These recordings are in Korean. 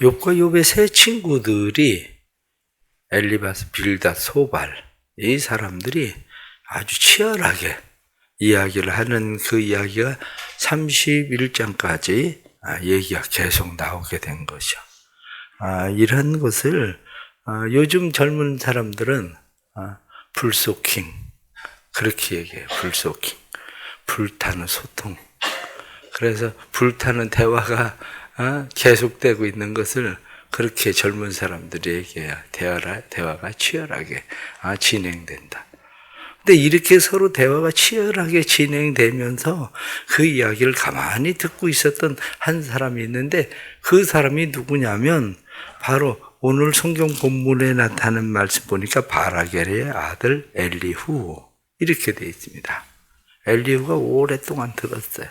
욥과 욥의 세 친구들이 엘리바스, 빌닷, 소발, 이 사람들이 아주 치열하게 이야기를 하는 그 이야기가 31장까지 얘기가 계속 나오게 된 거죠. 이런 것을 요즘 젊은 사람들은 불소킹, 그렇게 얘기해요. 불소킹, 불타는 소통. 그래서 불타는 대화가 계속되고 있는 것을 그렇게 젊은 사람들이 얘기해요. 대화가 치열하게 진행된다. 근데 이렇게 서로 대화가 치열하게 진행되면서 그 이야기를 가만히 듣고 있었던 한 사람이 있는데, 그 사람이 누구냐면 바로 오늘 성경 본문에 나타나는 말씀 보니까 바라겔의 아들 엘리후, 이렇게 되어 있습니다. 엘리후가 오랫동안 들었어요.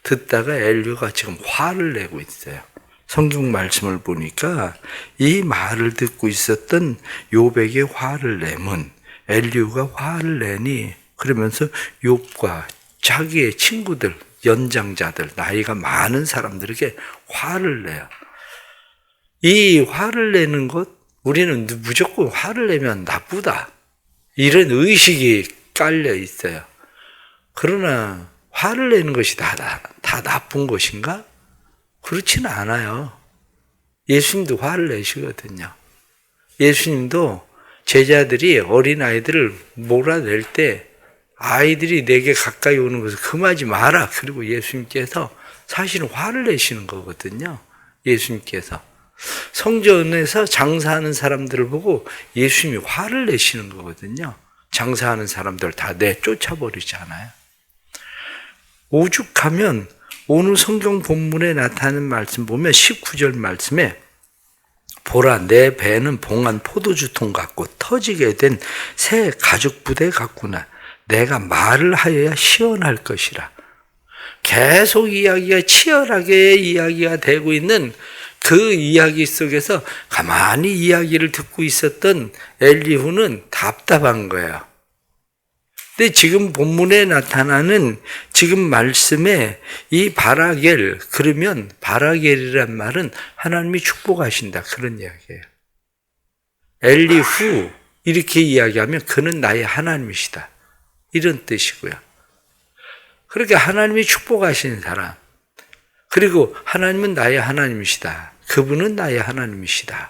듣다가 엘리후가 지금 화를 내고 있어요. 성경 말씀을 보니까 이 말을 듣고 있었던 욥에게 화를 내면 엘리후가 화를 내니, 그러면서 욥과 자기의 친구들, 연장자들, 나이가 많은 사람들에게 화를 내요. 이 화를 내는 것, 우리는 무조건 화를 내면 나쁘다, 이런 의식이 깔려 있어요. 그러나 화를 내는 것이 다 나쁜 것인가? 그렇지는 않아요. 예수님도 화를 내시거든요. 예수님도 제자들이 어린아이들을 몰아낼 때 아이들이 내게 가까이 오는 것을 금하지 마라. 그리고 예수님께서 사실은 화를 내시는 거거든요. 예수님께서 성전에서 장사하는 사람들을 보고 예수님이 화를 내시는 거거든요. 장사하는 사람들 다 내쫓아버리잖아요. 오죽하면 오늘 성경 본문에 나타나는 말씀 보면 19절 말씀에 보라, 내 배는 봉한 포도주통 같고 터지게 된 새 가죽 부대 같구나. 내가 말을 하여야 시원할 것이라. 계속 이야기가 치열하게 이야기가 되고 있는 그 이야기 속에서 가만히 이야기를 듣고 있었던 엘리후는 답답한 거예요. 근데 지금 본문에 나타나는 지금 말씀에 이 바라겔, 그러면 바라겔이란 말은 하나님이 축복하신다, 그런 이야기예요. 엘리후, 이렇게 이야기하면 그는 나의 하나님이시다, 이런 뜻이고요. 그러니까 하나님이 축복하신 사람, 그리고 하나님은 나의 하나님이시다, 그분은 나의 하나님이시다.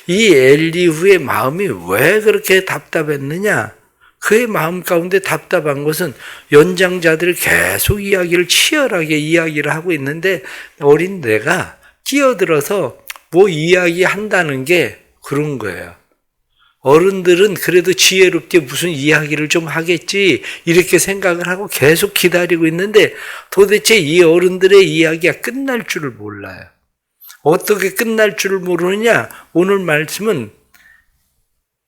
이 엘리후의 마음이 왜 그렇게 답답했느냐? 그의 마음 가운데 답답한 것은 연장자들이 계속 이야기를 치열하게 이야기를 하고 있는데 어린 내가 끼어들어서 뭐 이야기한다는 게 그런 거예요. 어른들은 그래도 지혜롭게 무슨 이야기를 좀 하겠지, 이렇게 생각을 하고 계속 기다리고 있는데 도대체 이 어른들의 이야기가 끝날 줄을 몰라요. 어떻게 끝날 줄을 모르느냐? 오늘 말씀은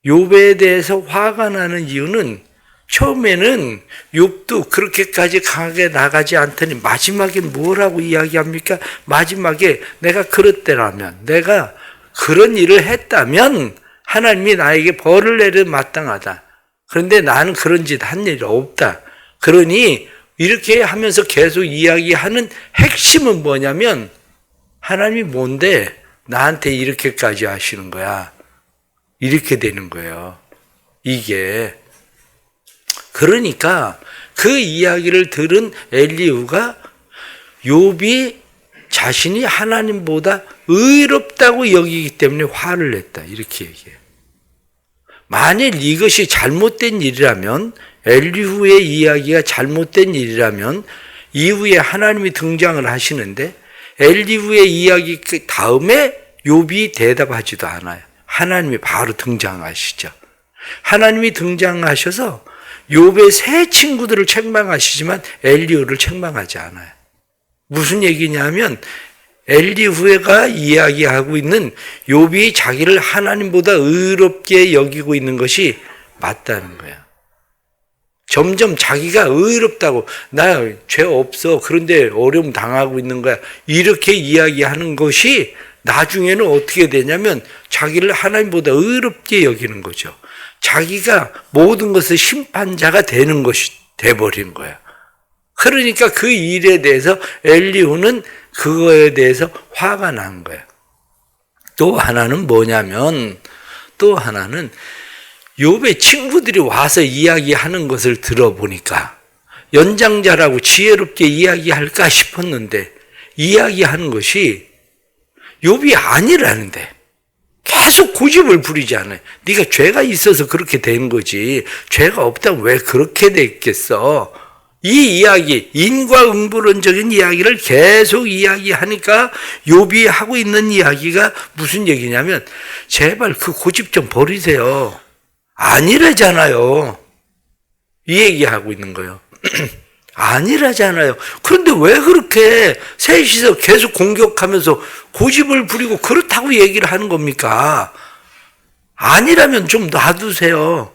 욥에 대해서 화가 나는 이유는, 처음에는 욥도 그렇게까지 강하게 나가지 않더니 마지막에 뭐라고 이야기합니까? 마지막에 내가 그렇더라면, 내가 그런 일을 했다면 하나님이 나에게 벌을 내려 마땅하다. 그런데 나는 그런 짓 한 일 없다. 그러니 이렇게 하면서 계속 이야기하는 핵심은 뭐냐면, 하나님이 뭔데 나한테 이렇게까지 하시는 거야, 이렇게 되는 거예요. 이게. 그러니까 그 이야기를 들은 엘리후가 욥이 자신이 하나님보다 의롭다고 여기기 때문에 화를 냈다, 이렇게 얘기해요. 만일 이것이 잘못된 일이라면, 엘리후의 이야기가 잘못된 일이라면 이후에 하나님이 등장을 하시는데 엘리후의 이야기 다음에 욥이 대답하지도 않아요. 하나님이 바로 등장하시죠. 하나님이 등장하셔서 욥의 세 친구들을 책망하시지만 엘리후를 책망하지 않아요. 무슨 얘기냐면 엘리후가 이야기하고 있는 욥이 자기를 하나님보다 의롭게 여기고 있는 것이 맞다는 거야. 점점 자기가 의롭다고, 나 죄 없어, 그런데 어려움 당하고 있는 거야, 이렇게 이야기하는 것이 나중에는 어떻게 되냐면 자기를 하나님보다 의롭게 여기는 거죠. 자기가 모든 것의 심판자가 되는 것이 돼버린 거야. 그러니까 그 일에 대해서 엘리후는 그거에 대해서 화가 난 거야. 또 하나는 뭐냐면, 또 하나는 욥의 친구들이 와서 이야기하는 것을 들어보니까 연장자라고 지혜롭게 이야기할까 싶었는데 이야기하는 것이 욥이 아니라는데 계속 고집을 부리지 않아요. 네가 죄가 있어서 그렇게 된 거지. 죄가 없다면 왜 그렇게 됐겠어? 이 이야기, 인과응보론적인 이야기를 계속 이야기하니까 욥이 하고 있는 이야기가 무슨 얘기냐면 제발 그 고집 좀 버리세요. 아니라잖아요. 이 얘기하고 있는 거예요. 아니라잖아요. 그런데 왜 그렇게 셋이서 계속 공격하면서 고집을 부리고 그렇다고 얘기를 하는 겁니까? 아니라면 좀 놔두세요.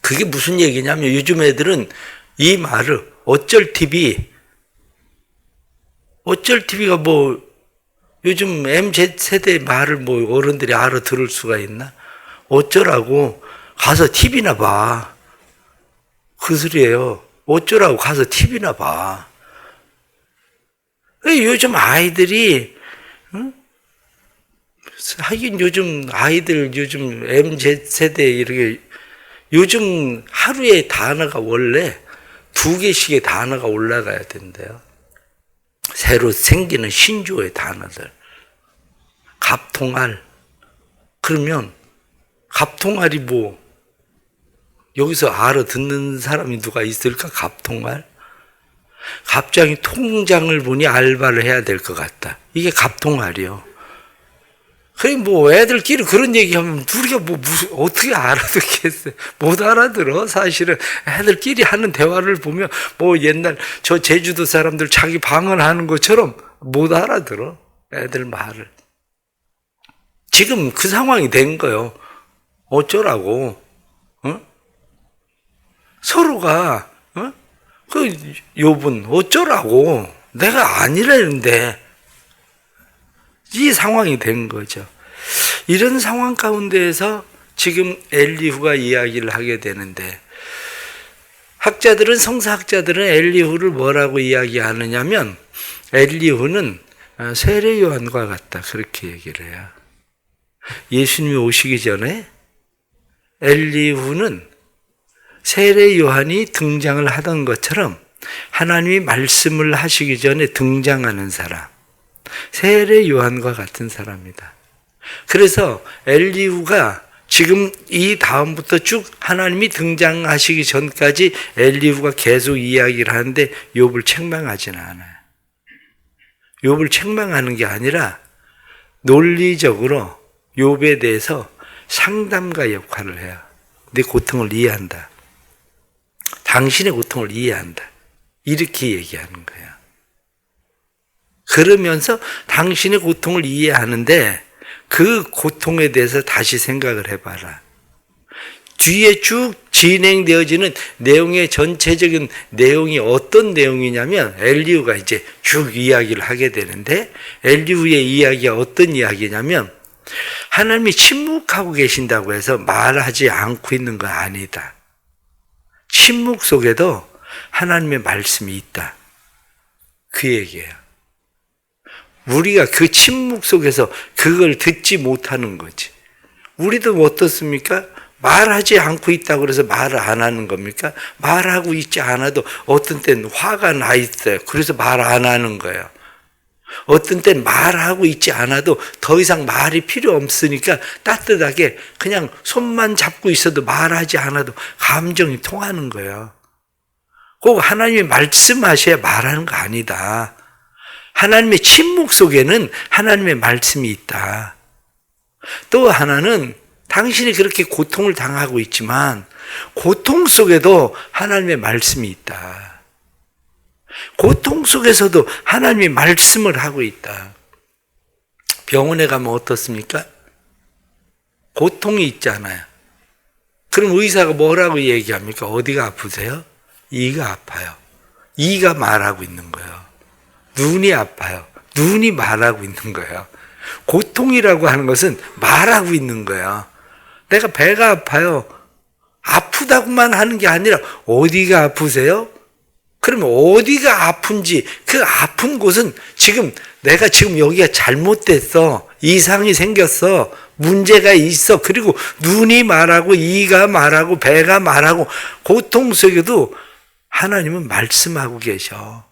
그게 무슨 얘기냐면 요즘 애들은 이 말을 어쩔 TV가 뭐 요즘 MZ세대 말을 뭐 어른들이 알아들을 수가 있나? 어쩌라고 가서 TV나 봐. 그 소리예요. 어쩌라고 가서 TV나 봐. 요즘 아이들이 하긴 요즘 아이들 요즘 MZ세대 이렇게 요즘 하루에 단어가 원래 2개씩의 단어가 올라가야 된대요. 새로 생기는 신조어의 단어들. 갑통알. 그러면 갑통알이 뭐 여기서 알아듣는 사람이 누가 있을까? 갑통알? 갑자기 통장을 보니 알바를 해야 될 것 같다. 이게 갑통알이요. 그래 뭐 애들끼리 그런 얘기하면 우리가 뭐 무슨 어떻게 알아듣겠어요? 못 알아들어. 사실은 애들끼리 하는 대화를 보면 뭐 옛날 저 제주도 사람들 자기 방언하는 것처럼 못 알아들어. 애들 말을. 지금 그 상황이 된 거예요. 어쩌라고? 서로가 그 욥은 어쩌라고? 내가 아니라는데 이 상황이 된 거죠. 이런 상황 가운데에서 지금 엘리후가 이야기를 하게 되는데 성서학자들은 엘리후를 뭐라고 이야기하느냐면 엘리후는 세례 요한과 같다 그렇게 얘기를 해요. 예수님이 오시기 전에 엘리후는 세례 요한이 등장을 하던 것처럼 하나님이 말씀을 하시기 전에 등장하는 사람, 세례 요한과 같은 사람이다. 그래서 엘리후가 지금 이 다음부터 쭉 하나님이 등장하시기 전까지 엘리후가 계속 이야기를 하는데 욥을 책망하지는 않아요. 욥을 책망하는 게 아니라 논리적으로 욥에 대해서 상담가 역할을 해요. 네 고통을 이해한다. 당신의 고통을 이해한다. 이렇게 얘기하는 거예요. 그러면서 당신의 고통을 이해하는데 그 고통에 대해서 다시 생각을 해봐라. 뒤에 쭉 진행되어지는 내용의 전체적인 내용이 어떤 내용이냐면 엘리후가 이제 쭉 이야기를 하게 되는데 엘리후의 이야기가 어떤 이야기냐면 하나님이 침묵하고 계신다고 해서 말하지 않고 있는 건 아니다. 침묵 속에도 하나님의 말씀이 있다. 그 얘기예요. 우리가 그 침묵 속에서 그걸 듣지 못하는 거지. 우리도 어떻습니까? 말하지 않고 있다고 그래서 말을 안 하는 겁니까? 말하고 있지 않아도 어떤 때는 화가 나 있어요. 그래서 말 안 하는 거예요. 어떤 때는 말하고 있지 않아도 더 이상 말이 필요 없으니까 따뜻하게 그냥 손만 잡고 있어도 말하지 않아도 감정이 통하는 거예요. 꼭 하나님이 말씀하셔야 말하는 거 아니다. 하나님의 침묵 속에는 하나님의 말씀이 있다. 또 하나는 당신이 그렇게 고통을 당하고 있지만 고통 속에도 하나님의 말씀이 있다. 고통 속에서도 하나님이 말씀을 하고 있다. 병원에 가면 어떻습니까? 고통이 있잖아요. 그럼 의사가 뭐라고 얘기합니까? 어디가 아프세요? 이가 아파요. 이가 말하고 있는 거예요. 눈이 아파요. 눈이 말하고 있는 거예요. 고통이라고 하는 것은 말하고 있는 거예요. 내가 배가 아파요. 아프다고만 하는 게 아니라 어디가 아프세요? 그러면 어디가 아픈지 그 아픈 곳은 지금 내가 지금 여기가 잘못됐어. 이상이 생겼어. 문제가 있어. 그리고 눈이 말하고 이가 말하고 배가 말하고 고통 속에도 하나님은 말씀하고 계셔.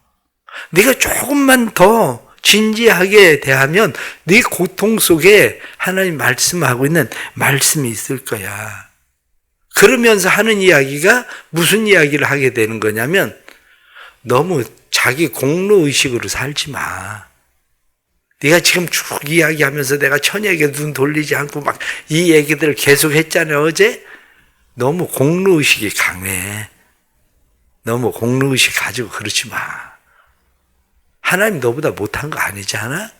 네가 조금만 더 진지하게 대하면 네 고통 속에 하나님 말씀하고 있는 말씀이 있을 거야. 그러면서 하는 이야기가 무슨 이야기를 하게 되는 거냐면 너무 자기 공로의식으로 살지 마. 네가 지금 쭉 이야기하면서 내가 천에게 눈 돌리지 않고 막 이 얘기들을 계속 했잖아요, 어제? 너무 공로의식이 강해. 너무 공로의식 가지고 그러지 마. 하나님 너보다 못한 거 아니잖아?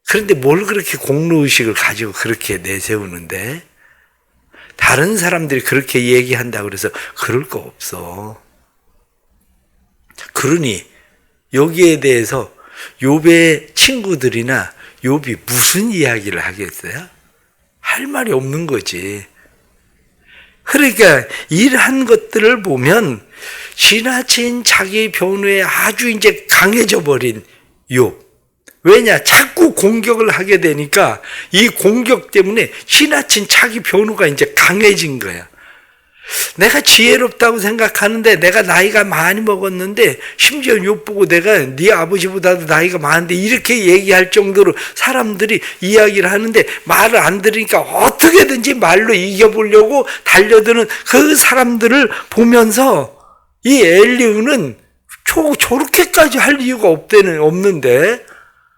그런데 뭘 그렇게 공로의식을 가지고 그렇게 내세우는데? 다른 사람들이 그렇게 얘기한다고 그래서 그럴 거 없어. 그러니 여기에 대해서 욥의 친구들이나 욥이 무슨 이야기를 하겠어요? 할 말이 없는 거지. 그러니까 이러한 것들을 보면 지나친 자기 변호에 아주 이제 강해져 버린 욥. 왜냐? 자꾸 공격을 하게 되니까 이 공격 때문에 지나친 자기 변호가 이제 강해진 거야. 내가 지혜롭다고 생각하는데 내가 나이가 많이 먹었는데 심지어 욥 보고 내가 네 아버지보다도 나이가 많은데 이렇게 얘기할 정도로 사람들이 이야기를 하는데 말을 안 들으니까 어떻게든지 말로 이겨보려고 달려드는 그 사람들을 보면서 이 엘리후는 저렇게까지 할 이유가 없는데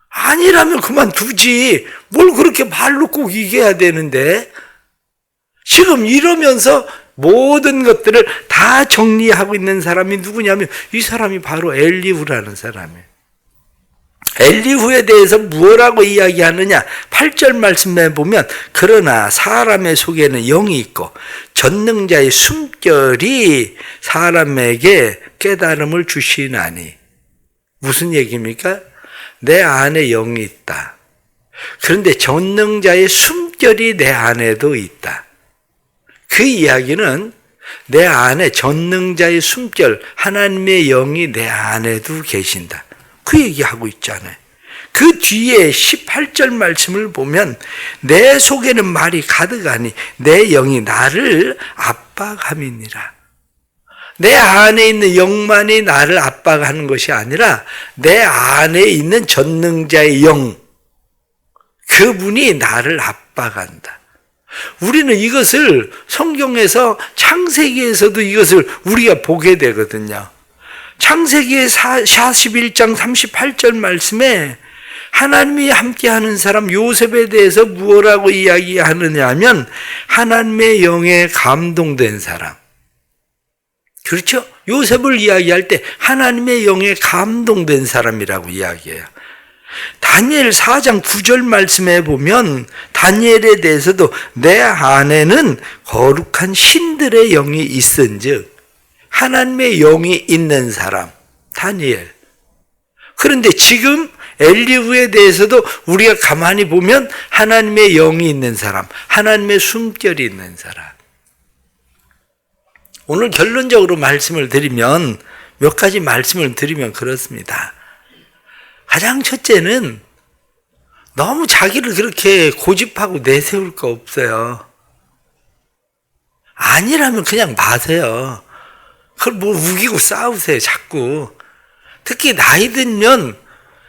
아니라면 그만두지. 뭘 그렇게 말로 꼭 이겨야 되는데. 지금 이러면서 모든 것들을 다 정리하고 있는 사람이 누구냐면 이 사람이 바로 엘리후라는 사람이에요. 엘리후에 대해서 뭐라고 이야기하느냐? 8절 말씀에 보면 그러나 사람의 속에는 영이 있고 전능자의 숨결이 사람에게 깨달음을 주시나니. 무슨 얘기입니까? 내 안에 영이 있다. 그런데 전능자의 숨결이 내 안에도 있다. 그 이야기는 내 안에 전능자의 숨결, 하나님의 영이 내 안에도 계신다. 그 얘기하고 있잖아요. 그 뒤에 18절 말씀을 보면 내 속에는 말이 가득하니 내 영이 나를 압박함이니라. 내 안에 있는 영만이 나를 압박하는 것이 아니라 내 안에 있는 전능자의 영, 그분이 나를 압박한다. 우리는 이것을 성경에서 창세기에서도 이것을 우리가 보게 되거든요. 창세기의 41장 38절 말씀에 하나님이 함께하는 사람 요셉에 대해서 무엇라고 이야기하느냐 하면 하나님의 영에 감동된 사람. 그렇죠? 요셉을 이야기할 때 하나님의 영에 감동된 사람이라고 이야기해요. 다니엘 4장 9절 말씀에 보면 다니엘에 대해서도 내 안에는 거룩한 신들의 영이 있은즉 하나님의 영이 있는 사람 다니엘. 그런데 지금 엘리후에 대해서도 우리가 가만히 보면 하나님의 영이 있는 사람, 하나님의 숨결이 있는 사람. 오늘 결론적으로 말씀을 드리면 몇 가지 말씀을 드리면 그렇습니다. 가장 첫째는 너무 자기를 그렇게 고집하고 내세울 거 없어요. 아니라면 그냥 마세요. 그걸 뭐 우기고 싸우세요, 자꾸. 특히 나이 들면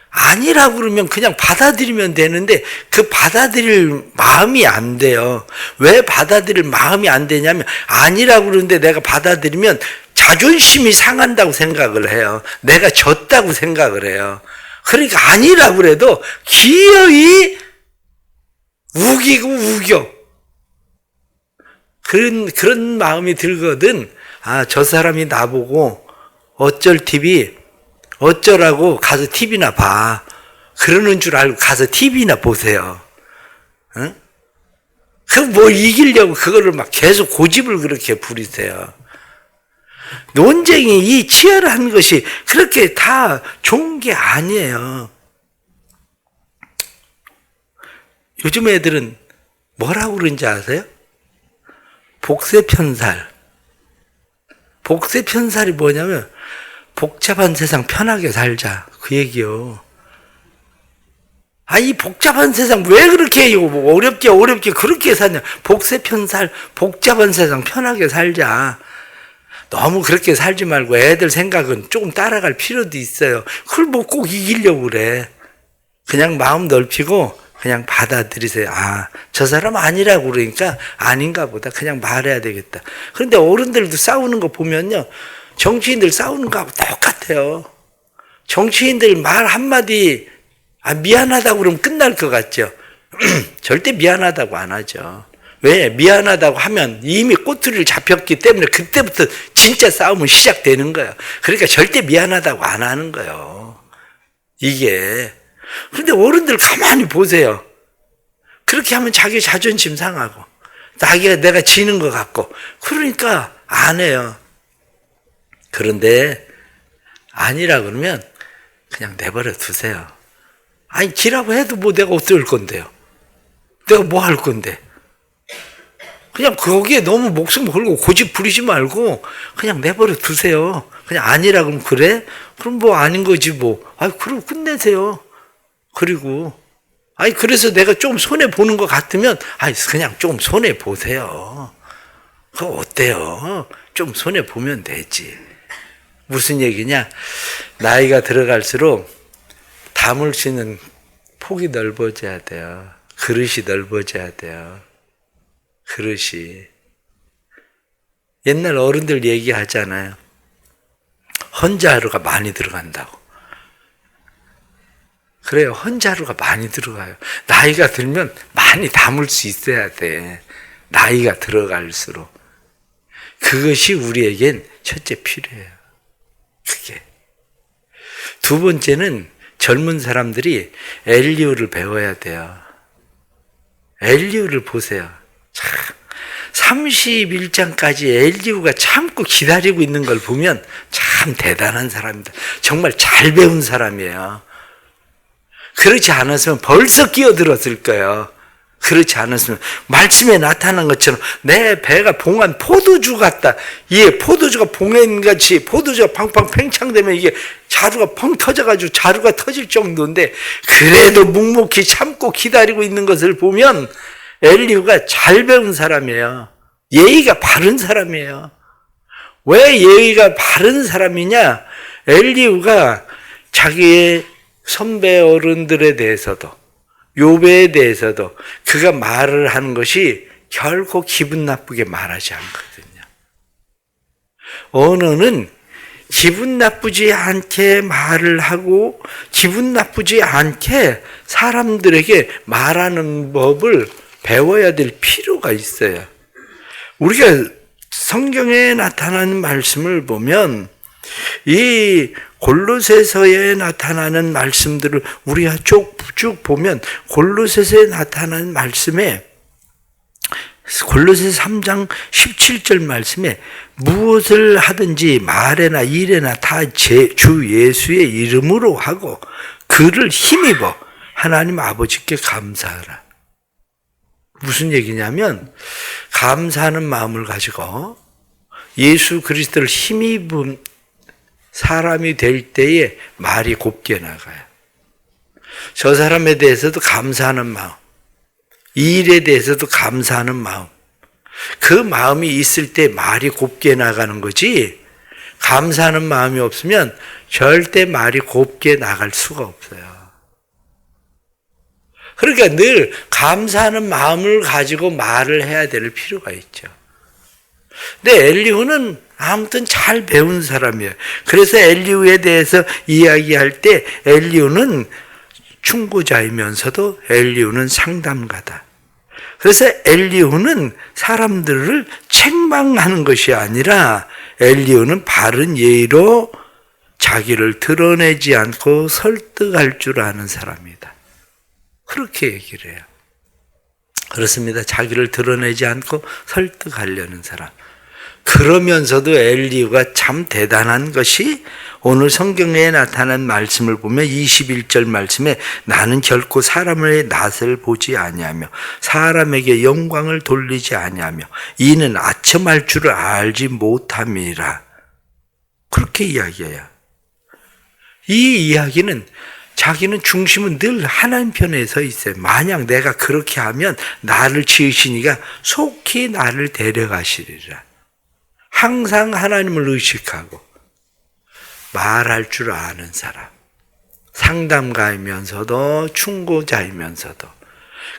아니라고 그러면 그냥 받아들이면 되는데 그 받아들일 마음이 안 돼요. 왜 받아들일 마음이 안 되냐면 아니라고 그러는데 내가 받아들이면 자존심이 상한다고 생각을 해요. 내가 졌다고 생각을 해요. 그러니까 아니라고 그래도 기어이 우기고 우겨. 그런 마음이 들거든. 아, 저 사람이 나보고 어쩔 TV, 어쩌라고 가서 TV나 봐. 그러는 줄 알고 가서 TV나 보세요. 응? 그럼 뭐 이기려고 그거를 막 계속 고집을 그렇게 부리세요. 논쟁이 이 치열한 것이 그렇게 다 좋은 게 아니에요. 요즘 애들은 뭐라고 그러는지 아세요? 복세편살. 복세편살이 뭐냐면 복잡한 세상 편하게 살자. 그 얘기요. 이 복잡한 세상 왜 그렇게 어렵게 그렇게 사냐. 복잡한 세상 편하게 살자. 너무 그렇게 살지 말고 애들 생각은 조금 따라갈 필요도 있어요. 그걸 뭐 꼭 이기려고 그래. 그냥 마음 넓히고 그냥 받아들이세요. 저 사람 아니라고 그러니까 아닌가 보다. 그냥 말해야 되겠다. 그런데 어른들도 싸우는 거 보면요. 정치인들 싸우는 거하고 똑같아요. 정치인들 말 한마디 미안하다고 그러면 끝날 것 같죠. 절대 미안하다고 안 하죠. 왜? 미안하다고 하면 이미 꼬투리를 잡혔기 때문에 그때부터 진짜 싸움은 시작되는 거예요. 그러니까 절대 미안하다고 안 하는 거예요. 이게. 그런데 어른들 가만히 보세요. 그렇게 하면 자기 자존심 상하고 내가 지는 것 같고 그러니까 안 해요. 그런데 아니라 그러면 그냥 내버려 두세요. 기라고 해도 뭐 내가 어쩔 건데요. 내가 뭐 할 건데. 그냥 거기에 너무 목숨 걸고 고집 부리지 말고 그냥 내버려 두세요. 그냥 아니라 그러면 그래? 그럼 뭐 아닌 거지 뭐. 그럼 끝내세요. 그리고 그래서 내가 좀 손해 보는 것 같으면 그냥 좀 손해 보세요. 그거 어때요? 좀 손해 보면 되지. 무슨 얘기냐? 나이가 들어갈수록 담을 수 있는 폭이 넓어져야 돼요. 그릇이 넓어져야 돼요. 그릇이. 옛날 어른들 얘기하잖아요. 헌자루가 많이 들어간다고. 그래요. 헌자루가 많이 들어가요. 나이가 들면 많이 담을 수 있어야 돼. 나이가 들어갈수록. 그것이 우리에겐 첫째 필요해요. 그게. 두 번째는 젊은 사람들이 엘리야를 배워야 돼요. 엘리야를 보세요. 31장까지 엘리야가 참고 기다리고 있는 걸 보면 참 대단한 사람입니다. 정말 잘 배운 사람이에요. 그렇지 않았으면 벌써 끼어들었을 거예요. 그렇지 않았으면 말씀에 나타난 것처럼 내 배가 봉한 포도주 같다. 이게 포도주가 봉해같이 포도주가 팡팡 팽창되면 이게 자루가 펑 터져가지고 자루가 터질 정도인데 그래도 묵묵히 참고 기다리고 있는 것을 보면 엘리야가 잘 배운 사람이에요. 예의가 바른 사람이에요. 왜 예의가 바른 사람이냐? 엘리야가 자기의 선배 어른들에 대해서도 욥에 대해서도 그가 말을 하는 것이 결코 기분 나쁘게 말하지 않거든요. 언어는 기분 나쁘지 않게 말을 하고 기분 나쁘지 않게 사람들에게 말하는 법을 배워야 될 필요가 있어요. 우리가 성경에 나타나는 말씀을 보면 이 골로새서에 나타나는 말씀들을 우리가 쭉 보면 골로새서에 나타나는 말씀에 골로새서 3장 17절 말씀에 무엇을 하든지 말에나 일에나 다 주 예수의 이름으로 하고 그를 힘입어 하나님 아버지께 감사하라. 무슨 얘기냐면 감사하는 마음을 가지고 예수 그리스도를 힘입은 사람이 될 때에 말이 곱게 나가요. 저 사람에 대해서도 감사하는 마음, 이 일에 대해서도 감사하는 마음, 그 마음이 있을 때 말이 곱게 나가는 거지 감사하는 마음이 없으면 절대 말이 곱게 나갈 수가 없어요. 그러니까 늘 감사하는 마음을 가지고 말을 해야 될 필요가 있죠. 근데 엘리야는 아무튼 잘 배운 사람이에요. 그래서 엘리야에 대해서 이야기할 때 엘리야는 충고자이면서도 엘리야는 상담가다. 그래서 엘리야는 사람들을 책망하는 것이 아니라 엘리야는 바른 예의로 자기를 드러내지 않고 설득할 줄 아는 사람이다. 그렇게 얘기를 해요. 그렇습니다. 자기를 드러내지 않고 설득하려는 사람. 그러면서도 엘리야가 참 대단한 것이 오늘 성경에 나타난 말씀을 보면 21절 말씀에 나는 결코 사람의 낯을 보지 아니하며 사람에게 영광을 돌리지 아니하며 이는 아첨할 줄을 알지 못함이라. 그렇게 이야기해요. 이 이야기는 자기는 중심은 늘 하나님 편에 서 있어요. 만약 내가 그렇게 하면 나를 지으신 이가 속히 나를 데려가시리라. 항상 하나님을 의식하고 말할 줄 아는 사람, 상담가이면서도 충고자이면서도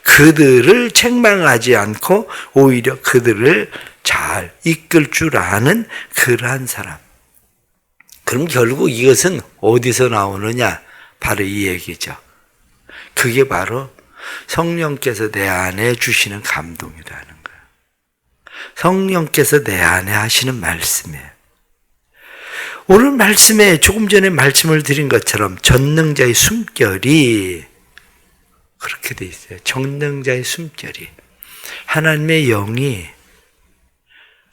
그들을 책망하지 않고 오히려 그들을 잘 이끌 줄 아는 그러한 사람. 그럼 결국 이것은 어디서 나오느냐? 바로 이 얘기죠. 그게 바로 성령께서 내 안에 주시는 감동이라는 거예요. 성령께서 내 안에 하시는 말씀이에요. 오늘 말씀에 조금 전에 말씀을 드린 것처럼 전능자의 숨결이 그렇게 돼 있어요. 전능자의 숨결이. 하나님의 영이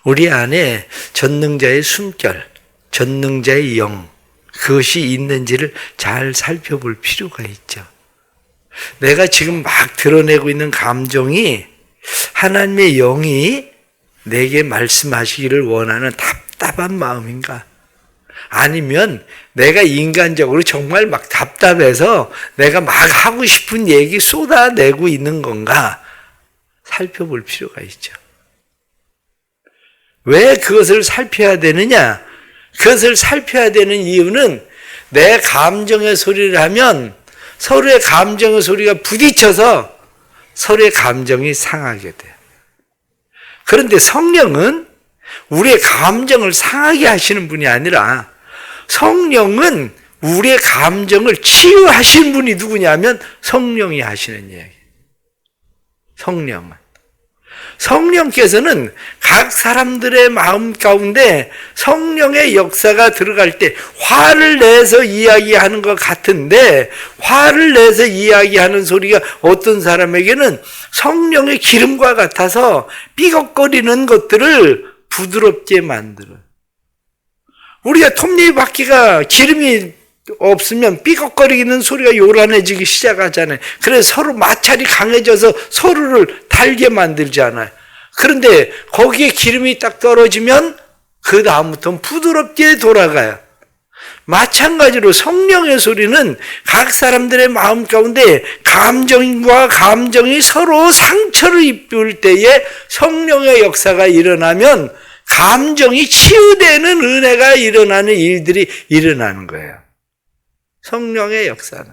우리 안에 전능자의 숨결, 전능자의 영, 그것이 있는지를 잘 살펴볼 필요가 있죠. 내가 지금 막 드러내고 있는 감정이 하나님의 영이 내게 말씀하시기를 원하는 답답한 마음인가? 아니면 내가 인간적으로 정말 막 답답해서 내가 막 하고 싶은 얘기 쏟아내고 있는 건가? 살펴볼 필요가 있죠. 왜 그것을 살펴야 되느냐? 그것을 살펴야 되는 이유는 내 감정의 소리를 하면 서로의 감정의 소리가 부딪혀서 서로의 감정이 상하게 돼요. 그런데 성령은 우리의 감정을 상하게 하시는 분이 아니라 성령은 우리의 감정을 치유하신 분이 누구냐면 성령이 하시는 이야기. 성령께서는 각 사람들의 마음 가운데 성령의 역사가 들어갈 때 화를 내서 이야기하는 것 같은데 화를 내서 이야기하는 소리가 어떤 사람에게는 성령의 기름과 같아서 삐걱거리는 것들을 부드럽게 만들어요. 우리가 톱니바퀴가 기름이 없으면 삐걱거리는 소리가 요란해지기 시작하잖아요. 그래서 서로 마찰이 강해져서 서로를 달게 만들잖아요. 그런데 거기에 기름이 딱 떨어지면 그 다음부터는 부드럽게 돌아가요. 마찬가지로 성령의 소리는 각 사람들의 마음 가운데 감정과 감정이 서로 상처를 입을 때에 성령의 역사가 일어나면 감정이 치유되는 은혜가 일어나는 일들이 일어나는 거예요. 성령의 역사는.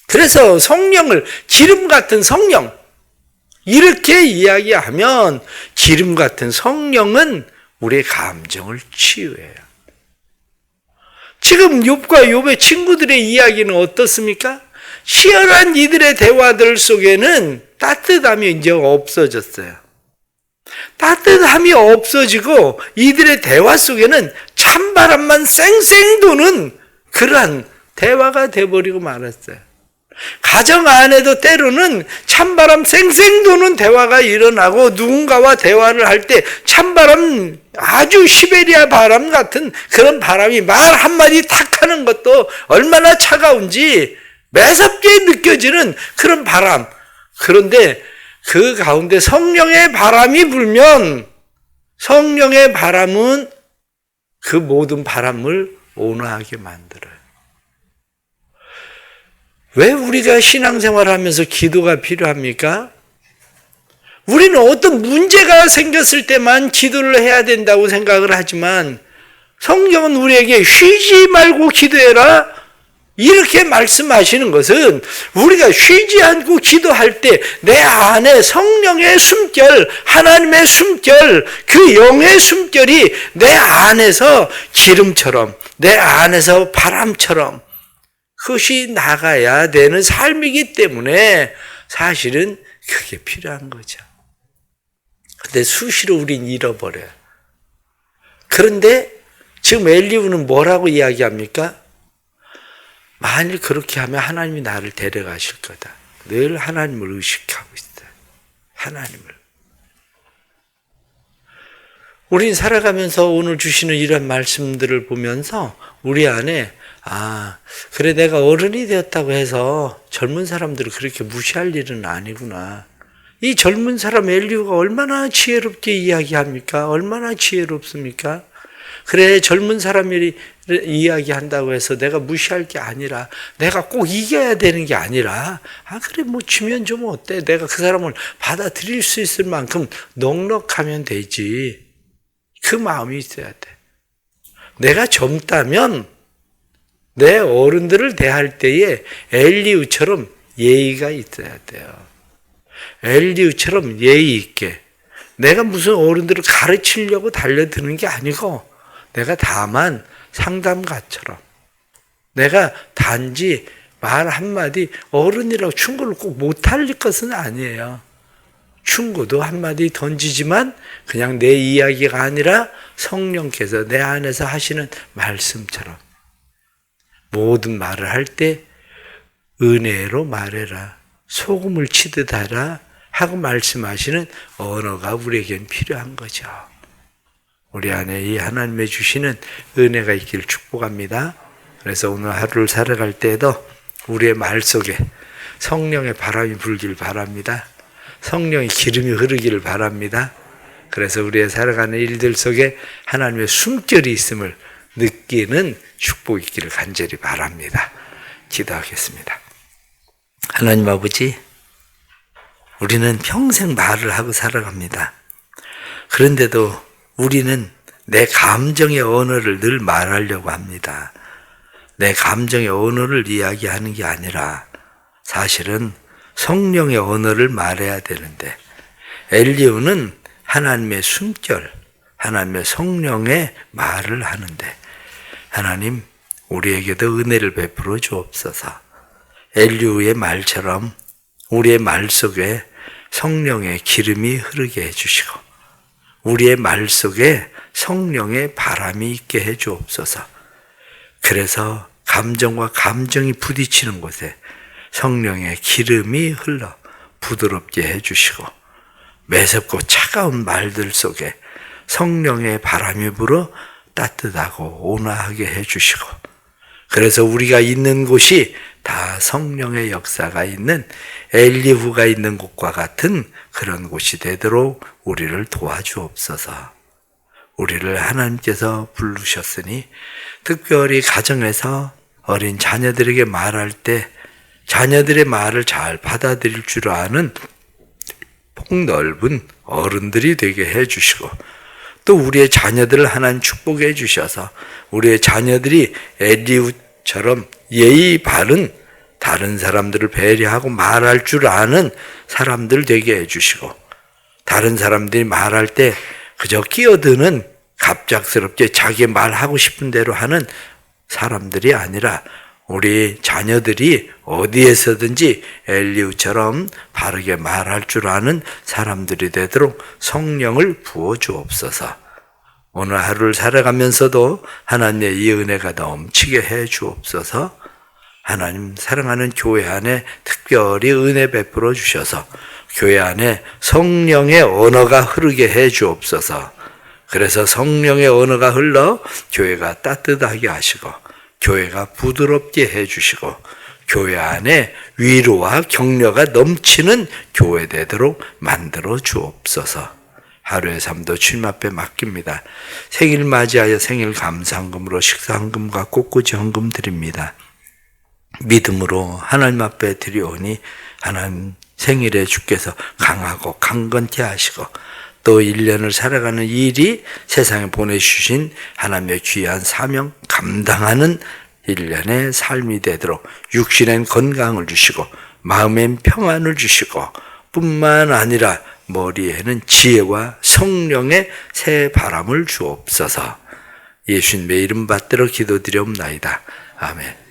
그래서 성령을 기름 같은 성령 이렇게 이야기하면 기름 같은 성령은 우리의 감정을 치유해요. 지금 욥과 욥의 친구들의 이야기는 어떻습니까? 치열한 이들의 대화들 속에는 따뜻함이 이제 없어졌어요. 따뜻함이 없어지고 이들의 대화 속에는 찬바람만 쌩쌩 도는 그러한 대화가 돼버리고 말았어요. 가정 안에도 때로는 찬바람 쌩쌩 도는 대화가 일어나고 누군가와 대화를 할 때 찬바람 아주 시베리아 바람 같은 그런 바람이 말 한마디 탁 하는 것도 얼마나 차가운지 매섭게 느껴지는 그런 바람. 그런데 그 가운데 성령의 바람이 불면 성령의 바람은 그 모든 바람을 온화하게 만들어요. 왜 우리가 신앙생활을 하면서 기도가 필요합니까? 우리는 어떤 문제가 생겼을 때만 기도를 해야 된다고 생각을 하지만 성경은 우리에게 쉬지 말고 기도해라 이렇게 말씀하시는 것은 우리가 쉬지 않고 기도할 때 내 안에 성령의 숨결, 하나님의 숨결, 그 영의 숨결이 내 안에서 기름처럼, 내 안에서 바람처럼 그것이 나가야 되는 삶이기 때문에 사실은 그게 필요한 거죠. 근데 수시로 우린 잃어버려요. 그런데 지금 엘리후는 뭐라고 이야기합니까? 만일 그렇게 하면 하나님이 나를 데려가실 거다. 늘 하나님을 의식하고 있어요. 하나님을. 우린 살아가면서 오늘 주시는 이런 말씀들을 보면서 우리 안에 그래 내가 어른이 되었다고 해서 젊은 사람들을 그렇게 무시할 일은 아니구나. 이 젊은 사람 엘리후가 얼마나 지혜롭게 이야기합니까? 얼마나 지혜롭습니까? 그래, 젊은 사람이 이야기한다고 해서 내가 무시할 게 아니라, 내가 꼭 이겨야 되는 게 아니라, 그래, 뭐 주면 좀 어때? 내가 그 사람을 받아들일 수 있을 만큼 넉넉하면 되지. 그 마음이 있어야 돼. 내가 젊다면 내 어른들을 대할 때에 엘리우처럼 예의가 있어야 돼요. 엘리우처럼 예의 있게. 내가 무슨 어른들을 가르치려고 달려드는 게 아니고, 내가 다만 상담가처럼, 내가 단지 말 한마디, 어른이라고 충고를 꼭 못할 것은 아니에요. 충고도 한마디 던지지만 그냥 내 이야기가 아니라 성령께서 내 안에서 하시는 말씀처럼 모든 말을 할 때 은혜로 말해라, 소금을 치듯 하라 하고 말씀하시는 언어가 우리에겐 필요한 거죠. 우리 안에 이 하나님의 주시는 은혜가 있기를 축복합니다. 그래서 오늘 하루를 살아갈 때에도 우리의 말 속에 성령의 바람이 불길 바랍니다. 성령의 기름이 흐르기를 바랍니다. 그래서 우리의 살아가는 일들 속에 하나님의 숨결이 있음을 느끼는 축복이 있기를 간절히 바랍니다. 기도하겠습니다. 하나님 아버지, 우리는 평생 말을 하고 살아갑니다. 그런데도 우리는 내 감정의 언어를 늘 말하려고 합니다. 내 감정의 언어를 이야기하는 게 아니라 사실은 성령의 언어를 말해야 되는데, 엘리야는 하나님의 숨결, 하나님의 성령의 말을 하는데, 하나님 우리에게도 은혜를 베풀어 주옵소서. 엘리야의 말처럼 우리의 말 속에 성령의 기름이 흐르게 해주시고, 우리의 말 속에 성령의 바람이 있게 해 주옵소서. 그래서 감정과 감정이 부딪히는 곳에 성령의 기름이 흘러 부드럽게 해주시고, 매섭고 차가운 말들 속에 성령의 바람이 불어 따뜻하고 온화하게 해주시고, 그래서 우리가 있는 곳이 다 성령의 역사가 있는 엘리후가 있는 곳과 같은 그런 곳이 되도록 우리를 도와주옵소서. 우리를 하나님께서 부르셨으니 특별히 가정에서 어린 자녀들에게 말할 때 자녀들의 말을 잘 받아들일 줄 아는 폭넓은 어른들이 되게 해주시고, 또 우리의 자녀들을 하나님 축복해 주셔서 우리의 자녀들이 엘리후처럼 예의 바른 다른 사람들을 배려하고 말할 줄 아는 사람들 되게 해주시고, 다른 사람들이 말할 때 그저 끼어드는 갑작스럽게 자기 말하고 싶은 대로 하는 사람들이 아니라 우리 자녀들이 어디에서든지 엘리후처럼 바르게 말할 줄 아는 사람들이 되도록 성령을 부어 주옵소서. 오늘 하루를 살아가면서도 하나님의 이 은혜가 넘치게 해 주옵소서. 하나님 사랑하는 교회 안에 특별히 은혜 베풀어 주셔서 교회 안에 성령의 언어가 흐르게 해 주옵소서. 그래서 성령의 언어가 흘러 교회가 따뜻하게 하시고, 교회가 부드럽게 해주시고, 교회 안에 위로와 격려가 넘치는 교회 되도록 만들어 주옵소서. 하루의 삶도 주님 앞에 맡깁니다. 생일 맞이하여 생일 감사헌금으로 식사헌금과 꽃꽂이 헌금 드립니다. 믿음으로 하나님 앞에 드리오니 하나님 생일에 주께서 강하고 강건케 하시고, 또 1년을 살아가는 일이 세상에 보내주신 하나님의 귀한 사명 감당하는 1년의 삶이 되도록 육신엔 건강을 주시고 마음엔 평안을 주시고, 뿐만 아니라 머리에는 지혜와 성령의 새 바람을 주옵소서. 예수님의 이름 받들어 기도드리옵나이다. 아멘.